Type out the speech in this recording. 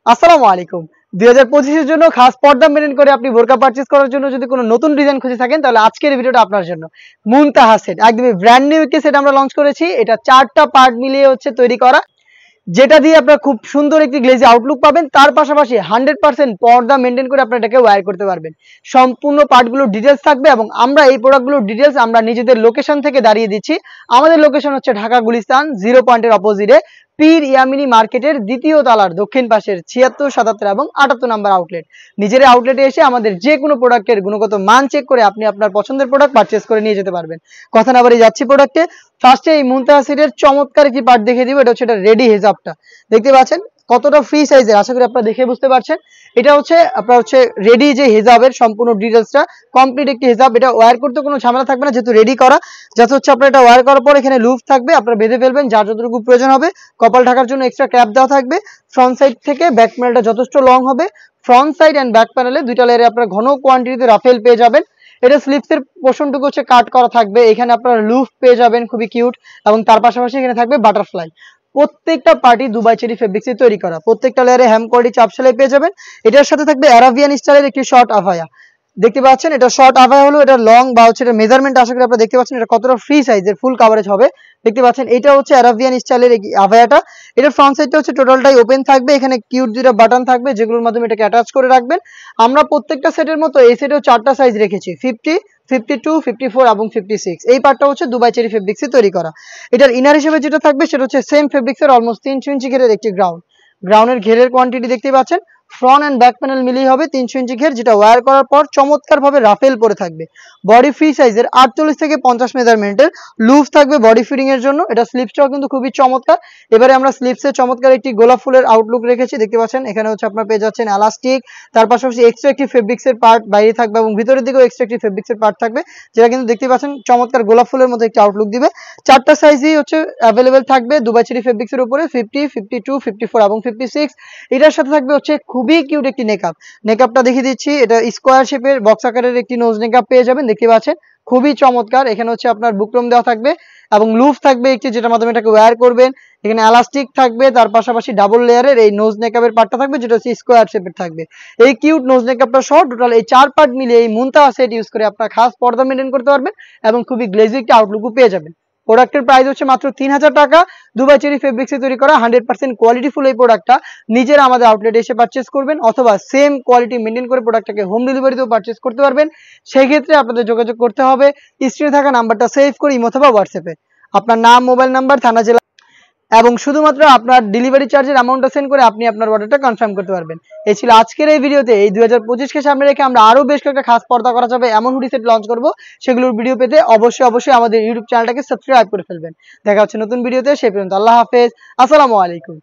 আসসালামু আলাইকুম। 2025 এর জন্য খাস পর্দা মেইনটেইন করে আপনি বোরকা পারচেজ করার জন্য যদি কোনো নতুন ডিজাইন খুঁজে থাকেন তাহলে আজকের এই ভিডিওটা আপনার জন্য। মুনতাহা সেট একদমই ব্র্যান্ড নিউ একটি সেট আমরা লঞ্চ করেছি। এটা 4টা পার্ট মিলিয়ে হচ্ছে তৈরি করা। যেটা দিয়ে আপনারা খুব সুন্দর একটি গ্লেজি আউটলুক পাবেন। তার পাশাপাশি 100% পর্দা মেইনটেইন করে আপনারা এটাকে ওয়্যার করতে পারবেন। সম্পূর্ণ পার্টগুলোর ডিটেইলস থাকবে এবং আমরা এই প্রোডাক্টগুলোর ডিটেইলস আমরা নিজেদের লোকেশন থেকে দাঁড়িয়ে দিচ্ছি। আমাদের লোকেশন হচ্ছে ঢাকা গুলিস্তান 0 পয়েন্টের অপোজিটে পীর ইয়ামিনী মার্কেটের দ্বিতীয় তলার দক্ষিণ পাশের 76, 77 এবং 78 নাম্বার আউটলেট। নিজের আউটলেটে এসে আমাদের যে কোনো প্রোডাক্টের গুণগত মান চেক করে আপনি আপনার পছন্দের প্রোডাক্ট পারচেজ করে নিয়ে যেতে পারবেন। কথা না বাড়িয়ে যাচ্ছি প্রোডাক্টে। ফার্স্টে এই মুনতাহা সেটের চমৎকার একটি পার্ট দেখিয়ে দিব। এটা হচ্ছে এটা রেডি হিজাবটা। দেখতে পাচ্ছেন কতটা ফ্রি সাইজের, আশা করি আপনারা দেখে বুঝতে পারছেন। এটা হচ্ছে আপনার হচ্ছে রেডি যে হিজাবের সম্পূর্ণ ডিটেইলসটা কমপ্লিট একটি হিজাব। এটা ওয়্যার করতে কোনো ঝামেলা থাকবে না যেহেতু রেডি করা। যাতে হচ্ছে আপনার এটা ওয়্যার করার পর এখানে লুপ থাকবে, আপনারা বেঁধে ফেলবেন যার যতটুকু প্রয়োজন হবে। কপাল ঢাকার জন্য এক্সট্রা ক্যাপ দেওয়া থাকবে। ফ্রন্ট সাইড থেকে ব্যাক প্যানেলটা যথেষ্ট লং হবে। ফ্রন্ট সাইড এন্ড ব্যাক প্যানেলে দুইটা লেয়ারে আপনারা ঘন কোয়ান্টিটিতে রাফেল পেয়ে যাবেন। এটা স্লিপসের পোর্শনটুকু হচ্ছে কাট করা থাকবে। এখানে আপনারা লুপ পেয়ে যাবেন খুবই কিউট, এবং তার পাশাপাশি এখানে থাকবে বাটারফ্লাই। প্রত্যেকটা পার্টি দুবাই চেরি ফেব্রিক্সে তৈরি করা। প্রত্যেকটা লেয়ারে হ্যাম কোয়ালিটি চাপ সেলাই পেয়ে যাবেন। এটার সাথে থাকবে অ্যারাবিয়ান স্টাইলের একটি শর্ট আভায়া। দেখতে পাচ্ছেন এটা শর্ট আভায়া হলো, এটা লং বা হচ্ছে এটা মেজারমেন্ট আশা করি আপনারা দেখতে পাচ্ছেন এটা কতটা ফ্রি সাইজের ফুল কভারেজ হবে। দেখতে পাচ্ছেন এটা হচ্ছে অ্যারাবিয়ান স্টাইলের আভায়াটা। এটার ফ্রন্ট সাইডটা হচ্ছে টোটালটাই ওপেন থাকবে। এখানে কিউট দুইটা বাটন থাকবে যেগুলোর মাধ্যমে এটাকে অ্যাটাচ করে রাখবেন। আমরা প্রত্যেকটা সেটের মতো এই সেটেও 4টা সাইজ রেখেছি, 50, 52, 54 এবং 56। এই পার্টটা হচ্ছে দুবাই চেরি ফেব্রিক্সে তৈরি করা। এটার ইনার হিসেবে যেটা থাকবে সেটা হচ্ছে সেম ফেব্রিক্সের অলমোস্ট 300 ইঞ্চি ঘেরের একটি গ্রাউন্ডের ঘেরের কোয়ান্টিটি দেখতে পাচ্ছেন। ফ্রন্ট এন্ড ব্যাক প্যানেল মিলিয়ে হবে 300 ইঞ্চি ঘের, যেটা ওয়্যার করার পর চমৎকার ভাবে রাফেল পরে থাকবে। বডি ফ্রি সাইজের 48 থেকে 50 মেজারমেন্টের লুজ থাকবে বডি ফিটিং এর জন্য। এটা স্লিপসটাও কিন্তু খুবই চমৎকার। এবারে আমরা স্লিপসে চমৎকার একটি গোলাপ ফুলের আউটলুক রেখেছি। দেখতে পাচ্ছেন এখানে হচ্ছে আপনারা পেয়ে যাচ্ছেন এলাস্টিক, তার পাশাপাশি এক্সট্রা একটি ফেব্রিক্সের পার্ট বাইরে থাকবে এবং ভিতরের দিকেও এক্সট্রা একটি ফেব্রিক্সের পার্ট থাকবে, যেটা কিন্তু দেখতে পাচ্ছেন চমৎকার গোলাপ ফুলের মতো একটি আউটলুক দিবে। 4টা সাইজই হচ্ছে অ্যাভেলেবেল থাকবে দুবাই চেরি ফেব্রিক্সের উপরে, 50, 52, 54 এবং 56। এটার সাথে থাকবে হচ্ছে খুবই কিউট একটি নেকআপটা দেখিয়ে দিচ্ছি। এটা স্কোয়ার শেপের বক্স আকারের একটি নোজ নেকআপ পেয়ে যাবেন। দেখতে পাচ্ছেন খুবই চমৎকার। এখানে হচ্ছে আপনার বুকরম দেওয়া থাকবে এবং লুপ থাকবে একটি, যেটার মাধ্যমে এটাকে ওয়্যার করবেন। এখানে এলাস্টিক থাকবে, তার পাশাপাশি ডাবল লেয়ারের এই নোজ নেকআপের পার্টটা থাকবে যেটা হচ্ছে স্কোয়ার শেপের থাকবে। এই কিউট নোজ নেকআপটা সহ টোটাল এই 4 পার্ট মিলিয়ে এই মুনতাহা সেট ইউজ করে আপনার খাস পর্দা মেইনটেইন করতে পারবেন এবং খুবই গ্লেজি একটি আউটলুকও পেয়ে যাবেন। প্রোডাক্টের প্রাইস হচ্ছে মাত্র 3000 টাকা। দুবাই চেরি ফেব্রিক্সে তৈরি করা 100% কোয়ালিটিফুল এই প্রোডাক্টটা নিজেরা আমাদের আউটলেটে এসে পারচেজ করবেন, অথবা সেম কোয়ালিটি মেনটেন করে প্রোডাক্টটাকে হোম ডেলিভারিতেও পারচেজ করতে পারবেন। সেই ক্ষেত্রে আপনাদের যোগাযোগ করতে হবে স্ক্রিনে থাকা নাম্বারটা সেভ করে ইমো অথবা হোয়াটসঅ্যাপে আপনার নাম, মোবাইল নাম্বার, থানা, জেলা এবং শুধুমাত্র আপনার ডেলিভারি চার্জের অ্যামাউন্টটা সেন্ড করে আপনি আপনার অর্ডারটা কনফার্ম করতে পারবেন। এই ছিল আজকের এই ভিডিওতে। এই 2025কে সামনে রেখে আমরা আরো বেশ কয়েকটা খাস পর্দা করা যাবে এমন হুডি সেট লঞ্চ করব। সেগুলোর ভিডিও পেতে অবশ্যই আমাদের ইউটিউব চ্যানেলটাকে সাবস্ক্রাইব করে ফেলবেন। দেখা হচ্ছে নতুন ভিডিওতে, সেই পর্যন্ত আল্লাহ হাফেজ, আসসালামু আলাইকুম।